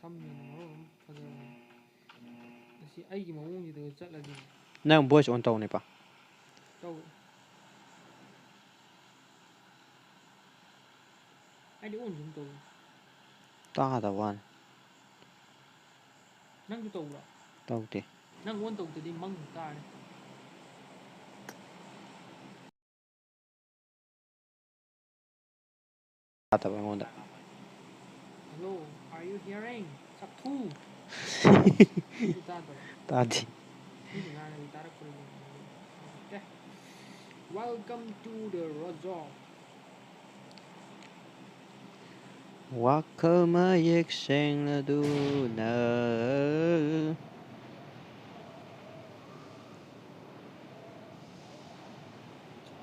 ꯁꯝꯃꯦꯅ ꯃꯔꯣꯟ ꯑꯃ ꯐꯖꯕꯅꯤ ꯑꯁꯤ ꯑꯩꯒꯤ ꯃꯑꯣꯡꯁꯤꯗ ꯆꯠꯂꯗꯤ ꯅꯪ ꯚꯣꯏꯁ ꯑꯣꯟ ꯇꯧꯅꯦꯄꯥ ꯇꯧ ꯑꯩꯗꯤ ꯑꯣꯟ ꯁꯨꯝ ꯇꯧ ꯇꯥꯗꯕ ꯋꯥꯅꯤ ꯅꯪꯁꯨ ꯇꯧꯕ꯭ꯔꯣ ꯇꯧꯗꯦ ꯅꯪ ꯑꯣꯟ ꯇꯧꯗꯗꯤ ꯃꯪ ꯇꯥꯔꯅꯤ ꯇꯥꯗꯕ ꯑꯩꯉꯣꯟꯗ ꯍꯜꯂꯣ ꯑꯥꯔ ꯌꯨ ꯍꯤꯌꯔꯤꯡ ꯆꯐꯨ ꯑꯗꯨ ꯇꯥꯗꯕ ꯇꯥꯗꯦ ꯃꯤꯅ ꯉꯥꯡꯉꯗꯤ ꯇꯥꯔꯛꯄ꯭ꯔꯥ ꯌꯦꯡꯉꯣ ꯊꯥꯔꯛꯀꯦ ꯋꯦꯜꯀꯝ ꯇꯨ ꯗ ꯔꯣꯖꯣ ꯋꯥꯈꯜ ꯃꯌꯦꯛ ꯁꯦꯡꯂꯗꯨꯅ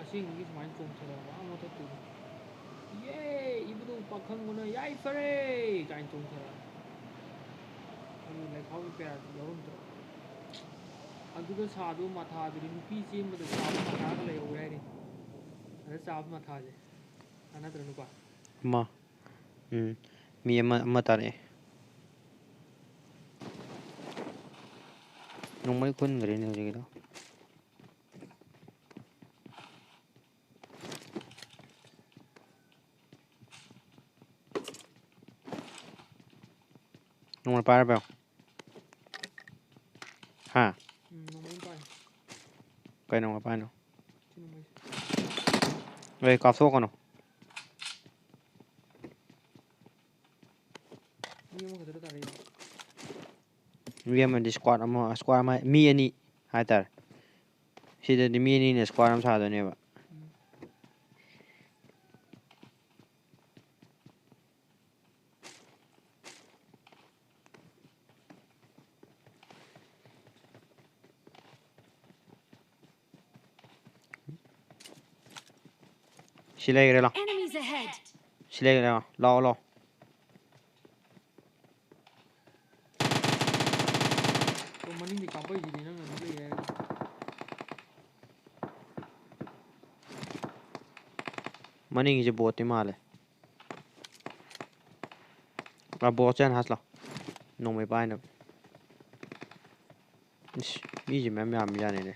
ꯑꯁꯦꯡꯕꯒꯤ ꯁꯨꯃꯥꯏꯅ ꯆꯣꯡꯊꯔꯛꯑꯕ ꯑꯥ ꯃꯊꯛꯇꯨꯗ ꯌꯦ ꯏꯕꯨꯙꯧ ꯄꯥꯈꯪꯕꯅ ꯌꯥꯏꯐꯔꯦ ꯀꯥꯏꯅ ꯆꯣꯡꯊꯔꯛꯑꯕ ꯑꯗꯨ ꯂꯩꯈꯥꯎꯒꯤ ꯄꯦꯔꯥꯁꯨ ꯌꯥꯎꯔꯝꯗ꯭ꯔꯣ ꯑꯗꯨꯗ ꯁꯥꯗꯣ ꯃꯊꯥꯗꯨꯗꯤ ꯅꯨꯄꯤ ꯆꯦꯟꯕꯗ ꯆꯥꯕ ꯃꯊꯥꯒ ꯂꯩꯍꯧꯋꯦ ꯍꯥꯏꯔꯤ ꯑꯗ ꯆꯥꯕ ꯃꯊꯥꯁꯦ ꯀꯥꯟꯅꯗ꯭ꯔ ꯅꯨꯄꯥ ꯑꯃ ꯃꯤ ꯑꯃ ꯇꯥꯔꯛꯑꯦ ꯅꯣꯡꯃꯩ ꯈꯨꯟꯈ꯭ꯔꯦꯅꯦ ꯍꯧꯖꯤꯛꯀꯤꯗꯣ ꯅꯣꯡꯃꯩ ꯄꯥꯏꯔꯕ ꯍꯥ ꯅꯣꯡꯃꯩ ꯑꯃ ꯄꯥꯏ ꯀꯩ ꯅꯣꯡꯃꯩ ꯄꯥꯏꯅꯣ ꯁꯤ ꯅꯣꯡꯃꯩꯁꯦ ꯑꯦ ꯀꯥꯞꯊꯣꯛꯀꯅꯨ ꯃꯤ ꯑꯃꯈꯛꯇꯔ ꯇꯥꯔꯛꯏꯗꯣ ꯃꯤ ꯑꯃꯗꯤ ꯏꯁꯀ꯭ꯋꯥꯠ ꯑꯃ ꯃꯤ ꯑꯅꯤ ꯍꯥꯏꯇꯥꯔꯦ ꯁꯤꯗꯗꯤ ꯃꯤ ꯑꯅꯤꯅ ꯏꯁꯀ꯭ꯋꯥꯠ ꯑꯃ ꯁꯥꯗꯣꯏꯅꯦꯕ ꯎꯝ ꯁꯤ ꯂꯩꯈ꯭ꯔꯦ ꯂꯥꯎ ꯁꯤ ꯂꯩꯈ꯭ꯔꯦ ꯂꯥꯛꯑꯣ ꯂꯥꯛꯑꯣ ꯁꯣꯝ ꯃꯅꯤꯡꯗꯤ ꯀꯥꯞꯄꯛꯏꯁꯤꯗꯤ ꯅꯪꯅ ꯑꯗꯨ ꯂꯩ ꯍꯥꯏꯔꯒ ꯃꯅꯤꯡꯒꯤꯁꯦ ꯕꯣꯠꯇꯤ ꯃꯥꯜꯂꯦ ꯕꯣꯠꯁꯦ ꯍꯥꯟꯅ ꯍꯥꯠꯁꯤ ꯂꯥꯎ ꯅꯣꯡꯃꯩ ꯄꯥꯏꯅꯕ ꯏꯁ ꯃꯤꯁꯦ ꯃꯌꯥꯝ ꯌꯥꯝꯃꯤꯖꯥꯠꯅꯤꯅꯦ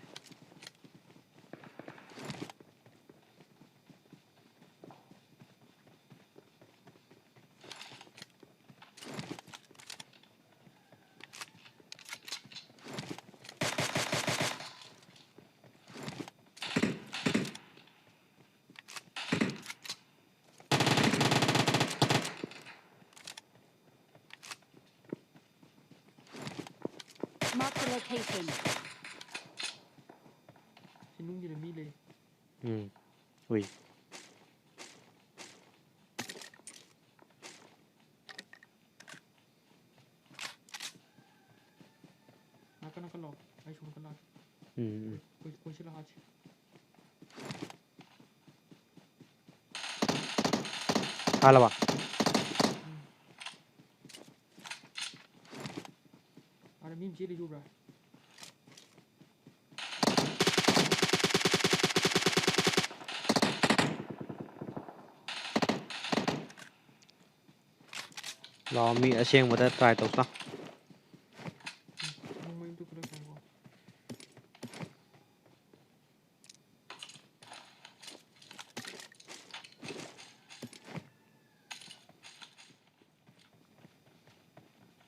Mark the location. ꯅꯨꯡꯒꯤꯗ ꯃꯤ ꯂꯩ ꯎꯏ ꯅꯥꯀꯟ ꯅꯥꯀꯟ ꯂꯥꯛꯑꯣ ꯑꯩ ꯁꯣꯝ ꯅꯥꯀꯟ ꯂꯥꯛꯀꯦ ꯀꯣꯏꯁꯤꯜꯂ ꯍꯥꯠꯁꯤ ꯍꯥꯠꯂꯕ ꯑꯥꯗ ꯃꯤ ꯑꯃ ꯆꯦꯜꯂꯤꯗꯨ ꯎꯕ꯭ꯔꯥ ꯂꯥꯛꯑꯣ ꯃꯤ ꯑꯁꯦꯡꯕꯗ ꯇ꯭ꯔꯥꯏ ꯇꯧꯁꯤ ꯂꯥꯎ ꯅꯣꯡꯃꯩ ꯑꯝꯇ ꯈꯨꯠꯂꯛꯀꯦ ꯉꯥꯏꯈꯣ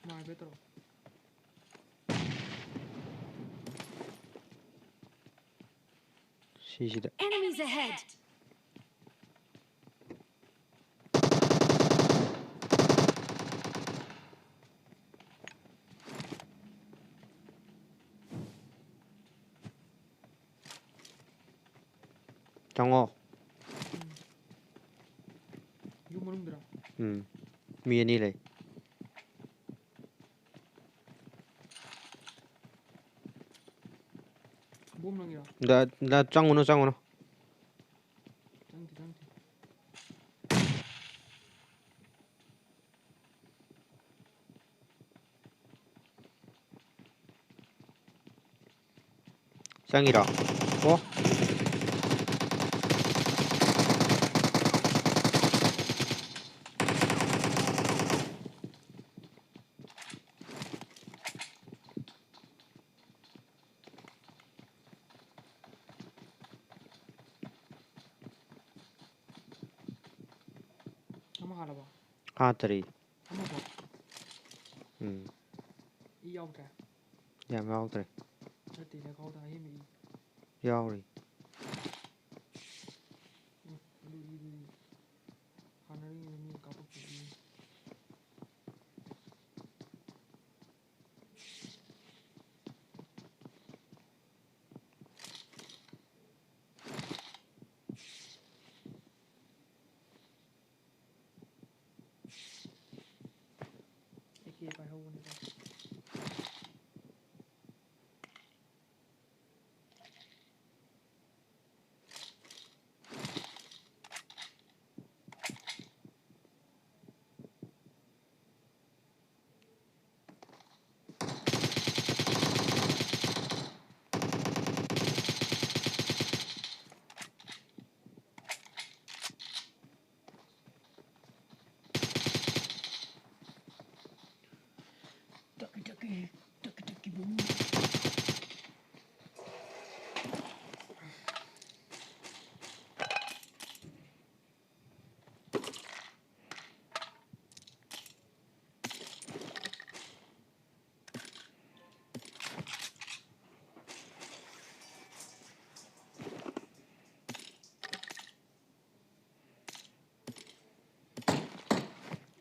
ꯃꯥ ꯍꯥꯏꯐꯦꯠ ꯇꯧꯔꯛꯑꯣ ꯁꯤꯁꯤꯗ Enemies ahead. ꯆꯪꯉꯣ ꯌꯨꯝ ꯃꯅꯨꯡꯗꯔ ꯃꯤ ꯑꯅꯤ ꯂꯩ ꯕꯣꯝ ꯂꯪꯉꯤꯔꯣ ꯆꯪꯉꯨꯅꯨ ꯆꯪꯉꯨꯅꯨ ꯆꯪꯗꯦ ꯆꯪꯗꯦ ꯆꯪꯉꯤꯔꯣ ꯑꯣ ꯍꯥꯜꯂꯕ ꯍꯥꯠꯇꯔꯤ ꯑꯃꯐꯥꯎ ꯎꯝ ꯏ ꯌꯥꯎꯗ꯭ꯔꯦ ꯌꯥꯝ ꯌꯥꯎꯗ꯭ꯔꯦ ꯅꯠꯇꯦ ꯂꯩꯈꯥꯎꯗ ꯑꯍꯦꯟꯕ ꯏ ꯌꯥꯎꯔꯤ ꯑꯗꯨ ꯏꯗꯨꯗꯤ ꯁꯥꯟꯅꯔꯤꯉꯩꯗ ꯃꯤ ꯀꯥꯞꯄꯛꯄ ꯏ AK ꯄꯥꯏꯍꯧꯕꯅꯤꯀꯣ ꯇꯛꯀꯤ ꯕꯨꯝ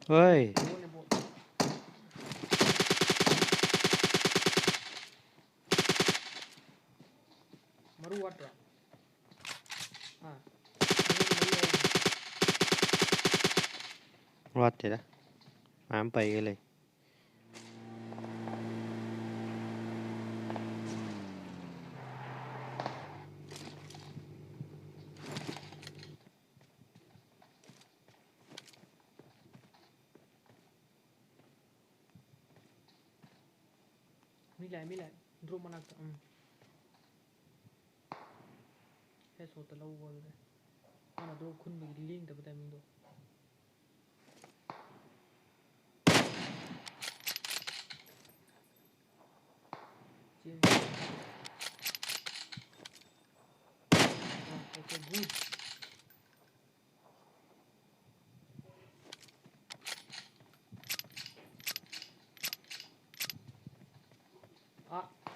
ꯍꯣꯏ ꯕꯣꯠꯅꯦ ꯕꯣꯠ ꯃꯔꯨ ꯋꯥꯠꯇ꯭ꯔꯣ ꯑꯩꯉꯣꯟꯗ ꯃꯔꯨ ꯌꯥꯎꯕꯅꯦ ꯋꯥꯠꯇꯦꯗ ꯃꯌꯥꯝ ꯄꯩꯒ ꯂꯩ ꯃꯤ ꯂꯥꯛꯑꯦ ꯗ꯭ꯔꯣꯞ ꯃꯅꯥꯛꯇ ꯍꯦꯗ ꯁꯣꯠꯇ ꯂꯧꯕ ꯑꯗꯨꯗꯤ ꯃꯥꯅ ꯗ꯭ꯔꯣꯞ ꯈꯨꯟꯕꯒꯤ ꯂꯦꯡꯗꯕ ꯇꯥꯏꯃꯤꯡꯗꯣ ꯆꯦꯟ ꯑꯣꯀꯦ ꯒꯨꯗ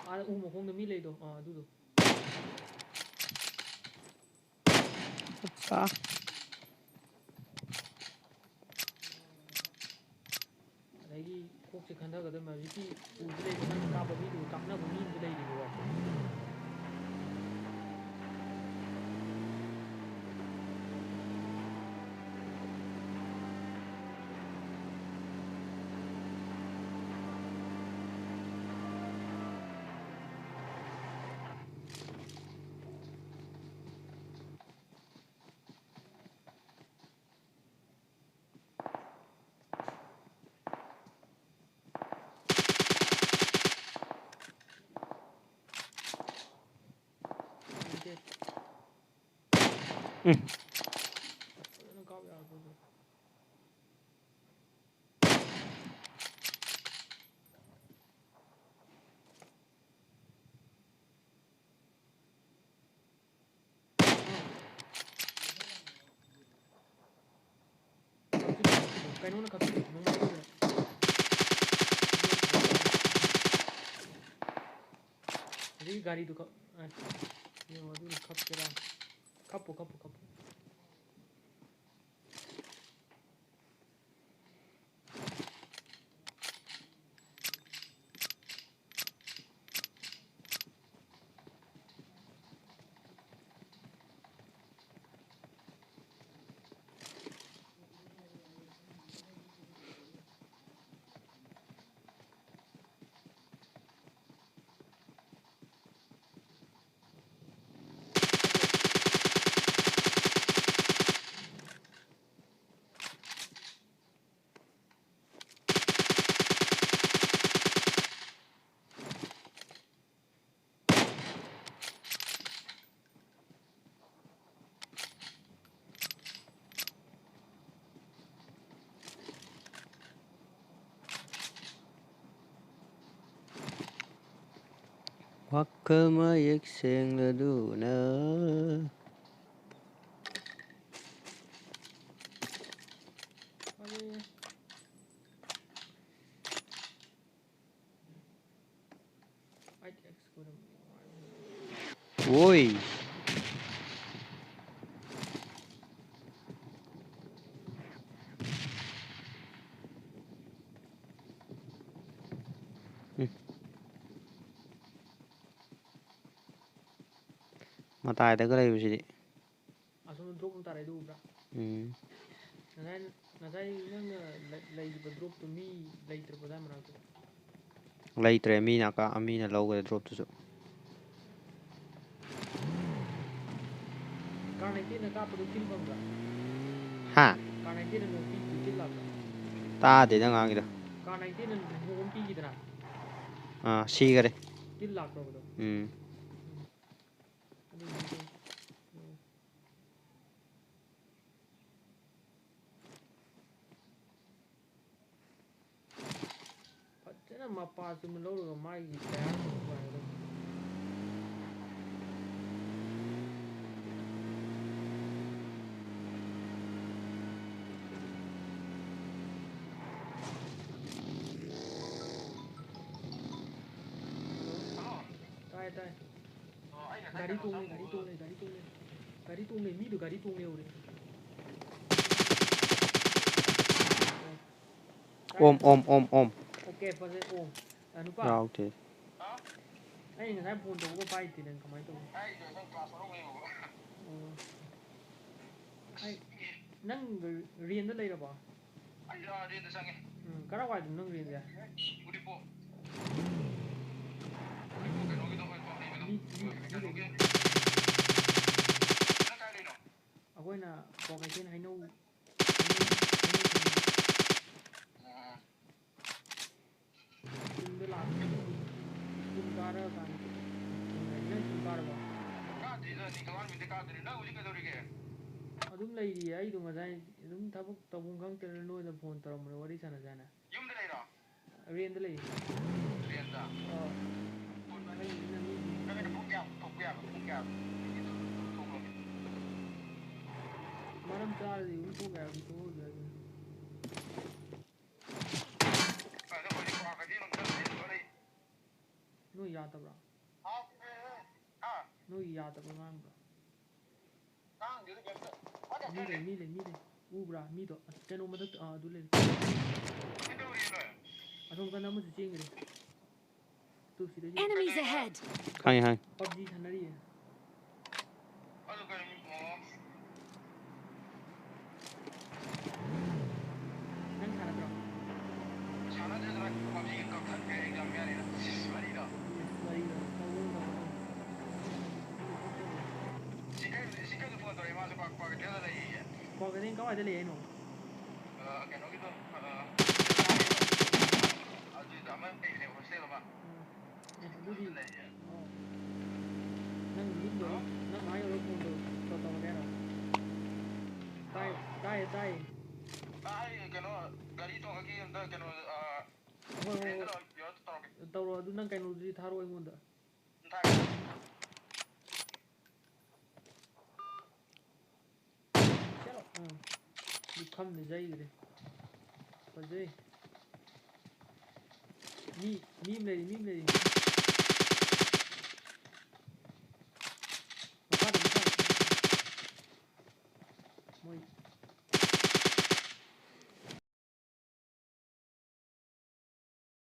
ꯑꯥꯗ ꯎ ꯃꯈꯣꯡꯗ ꯃꯤ ꯂꯩꯗꯣ ꯑꯗꯨꯗꯣ ꯑꯠꯆꯥ ꯑꯗꯒꯤ ꯀꯣꯛꯁꯦ ꯈꯟꯊꯒꯗꯕ ꯍꯧꯖꯤꯛꯀꯤ ꯎꯁꯤ ꯂꯩꯕ ꯅꯪꯅ ꯀꯥꯞꯄ ꯃꯤꯗꯨꯒ ꯀꯥꯞꯅꯕ ꯃꯤ ꯑꯃꯁꯨ ꯂꯩꯔꯤꯕꯀꯣ फजन काप यार बोलो कहीं ना कभी नोंमाइदो अभी गाड़ी तो ये वो दूर कप के रहा कप ꯋꯥꯈꯜ ꯃꯌꯦꯛ ꯁꯦꯡꯂꯗꯨꯅ ôi mà tài tới cái đây gì đi ꯑꯁꯣꯝꯗ ꯗ꯭ꯔꯣꯞ ꯑꯃ ꯇꯥꯔꯛꯏꯗꯨ ꯎꯕ꯭ꯔꯥ ꯉꯁꯥꯏ ꯅꯪꯅ ꯂꯩꯔꯤꯕ ꯗ꯭ꯔꯣꯞꯇꯨ ꯃꯤ ꯂꯩꯇ꯭ꯔꯕ ꯑꯗꯥꯏ ꯃꯅꯥꯛꯇ ꯂꯩꯇ꯭ꯔꯦ ꯃꯤꯅ ꯂꯧꯒ꯭ꯔꯦ ꯗ꯭ꯔꯣꯞꯇꯨꯁꯨ ꯀꯥꯔ 19ꯅ ꯀꯥꯞꯄꯗꯨ ꯀꯤꯜ ꯐꯪꯕ꯭ꯔꯥ ꯍꯥ ꯀꯥꯔ 19ꯅ ꯅꯣꯡ ꯄꯤꯈꯤꯕꯗꯨ ꯀꯤꯜ ꯂꯥꯛꯄ꯭ꯔꯥ ꯇꯥꯗꯦꯗ ꯉꯥꯡꯉꯤꯗꯣ ꯀꯥꯔ 19ꯅ ꯅꯣꯡ ꯑꯃ ꯄꯤꯈꯤꯗꯅ ꯁꯤꯒꯔꯦ ꯀꯤꯜ ꯂꯥꯛꯄ꯭ꯔꯕꯗꯣ ꯑꯗꯨꯒꯤ ꯐꯖꯅ ꯃꯄꯥ ꯆꯨꯝꯅ ꯂꯧꯔꯒ ꯃꯥꯒꯤ ꯇꯌꯥꯔ ꯅꯨꯡꯉꯥꯏꯒꯗꯕ ꯇꯥꯏ ꯇꯥꯏ ꯒꯥꯔꯤ ꯇꯣꯡꯂꯦ ꯃꯤꯗꯣ ꯒꯥꯔꯤ ꯇꯣꯡꯂꯦ ꯍꯧꯔꯦ ꯑꯣꯝ ꯑꯣꯀꯦ ꯐꯖꯩ ꯑꯣꯝ ꯅꯨꯄꯥ ꯌꯥꯎꯗꯦ ꯑꯩ ꯉꯁꯥꯏ ꯐꯣꯟ ꯇꯧꯕꯒ ꯄꯥꯏꯗꯦ ꯅꯪ ꯀꯃꯥꯏꯅ ꯇꯧꯕ ꯑꯩ ꯅꯪ ꯔꯦꯟꯗ ꯂꯩꯔꯕꯣ ꯔꯦꯟꯗ ꯆꯪꯉꯦ ꯀꯔꯥꯏꯋꯥꯏꯗꯅꯣ ꯅꯪ ꯔꯦꯟꯁꯦ ꯎꯔꯤꯄꯣꯛ ꯀꯩꯅꯣꯒꯤꯗꯣ ꯀꯩꯅꯣꯒꯤ ꯅꯪ ꯀꯥꯏ ꯂꯩꯅꯣ ꯑꯩꯈꯣꯏꯅ ꯀ꯭ꯋꯥꯀꯩꯊꯦꯜ ꯍꯩꯅꯧ ꯁ꯭ꯀꯨꯜꯗ ꯂꯥꯛꯄ ꯁ꯭ꯀꯨꯜ ꯀꯥꯔꯛꯑꯀꯥꯟꯗ ꯅꯪ ꯁ꯭ꯀꯨꯜ ꯀꯥꯔꯕꯣ ꯀꯥꯗ꯭ꯔꯤꯗ ꯅꯤꯡꯊꯧꯀꯥꯕ ꯀꯥꯗ꯭ꯔꯤ ꯅꯪ ꯍꯧꯖꯤꯛ ꯀꯩꯗꯧꯔꯤꯒꯦ ꯑꯗꯨꯝ ꯂꯩꯔꯤꯌꯦ ꯑꯩꯗꯣ ꯉꯁꯥꯏ ꯑꯗꯨꯝ ꯊꯕꯛ ꯇꯧꯐꯝ ꯈꯪꯗꯅ ꯅꯣꯏꯗ ꯐꯣꯟ ꯇꯧꯔꯝꯕꯅꯦ ꯋꯥꯔꯤ ꯁꯥꯟꯅꯁꯦꯅ ꯌꯨꯝꯗ ꯂꯩꯔꯣ ꯔꯦꯟꯗ ꯂꯩꯌꯦ ꯔꯦꯟꯗ ꯅꯪꯒꯤꯁꯤꯅ ꯃꯤꯒꯤ ꯅꯪ ꯄꯨꯡ ꯀꯌꯥ ꯊꯣꯛꯄ ꯌꯥꯕ ꯄꯨꯡ ꯀꯌꯥ ꯊꯣꯛꯂꯒꯦ ꯃꯔꯝ ꯆꯥꯔꯗꯤ ꯑꯗꯨꯝ ꯊꯣꯛ ꯌꯥꯏ ꯊꯣꯛꯑꯁꯨ ꯌꯥꯏ ꯅꯣꯏ ꯌꯥꯗꯕ꯭ꯔꯥ ꯅꯣꯏ ꯌꯥꯗꯕ꯭ꯔꯥ ꯉꯥꯡꯕ꯭ꯔꯥ ꯃꯤ ꯂꯩ ꯎꯕ꯭ꯔꯥ ꯃꯤꯗꯣ ꯀꯩꯅꯣ ꯃꯊꯛꯇ ꯑꯗꯨ ꯂꯩ ꯑꯁꯣꯝ ꯀꯟꯗ ꯑꯃꯁꯨ ꯆꯦꯟꯈ꯭ꯔꯦ ꯇꯨ ꯁꯤꯗꯩꯁꯤ Enemies ahead! ꯈꯪꯉꯦ PUBG ꯁꯥꯟꯅꯔꯤꯌꯦ ꯅꯪ ꯁꯥꯟꯅꯗ꯭ꯔꯣ ꯁꯥꯟꯅꯗ꯭ꯔꯦꯗ ꯄꯕꯖꯤꯒ ꯀꯛꯊꯠꯈ꯭ꯔꯦ ꯑꯦꯛꯖꯥꯝ ꯌꯥꯅꯤꯅ ꯋꯥꯔꯤꯗꯣ ꯁꯤꯀꯩꯗꯣ ꯐꯣꯟ ꯇꯧꯔꯛꯑꯦ ꯃꯥꯁꯨ ꯀ꯭ꯋꯥꯀꯩꯊꯦꯜꯗ ꯂꯩꯌꯦ ꯀ꯭ꯋꯥꯀꯩꯊꯦꯜ ꯀꯋꯥꯏꯗ ꯂꯩ ꯍꯥꯏꯅꯣ ꯀꯩꯅꯣꯒꯤꯗꯣ ꯑꯗꯨꯗ ꯑꯃ ꯂꯩꯕꯅꯦ ꯍꯣꯁꯇꯦꯜ ꯑꯃ ꯑꯗꯨꯗꯤ ꯑꯗꯨꯗ ꯂꯩꯌꯦ ꯅꯪ ꯌꯨꯝ ꯌꯧꯔ ꯅꯪ ꯑꯥ ꯌꯧꯔ ꯐꯣꯟ ꯇꯧꯔꯒꯦ ꯍꯥꯏꯔꯣ ꯇꯥꯏꯌꯦ ꯑꯩ ꯀꯩꯅꯣ ꯒꯥꯔꯤ ꯇꯣꯡꯉꯒꯤ ꯑꯝꯇ ꯀꯩꯅꯣ ꯔꯦꯟꯗ ꯇꯧꯔꯒꯦ ꯇꯧꯔꯣ ꯑꯗꯨ ꯅꯪ ꯀꯩꯅꯣꯗꯨꯗꯤ ꯊꯥꯔꯛꯑꯣ ꯑꯩꯉꯣꯟꯗ ꯆꯠꯂꯣ ꯂꯨꯈꯝꯗ ꯌꯩꯈ꯭ꯔꯦ ꯐꯖꯩ ꯃꯤ ꯑꯃ ꯂꯩꯔꯤ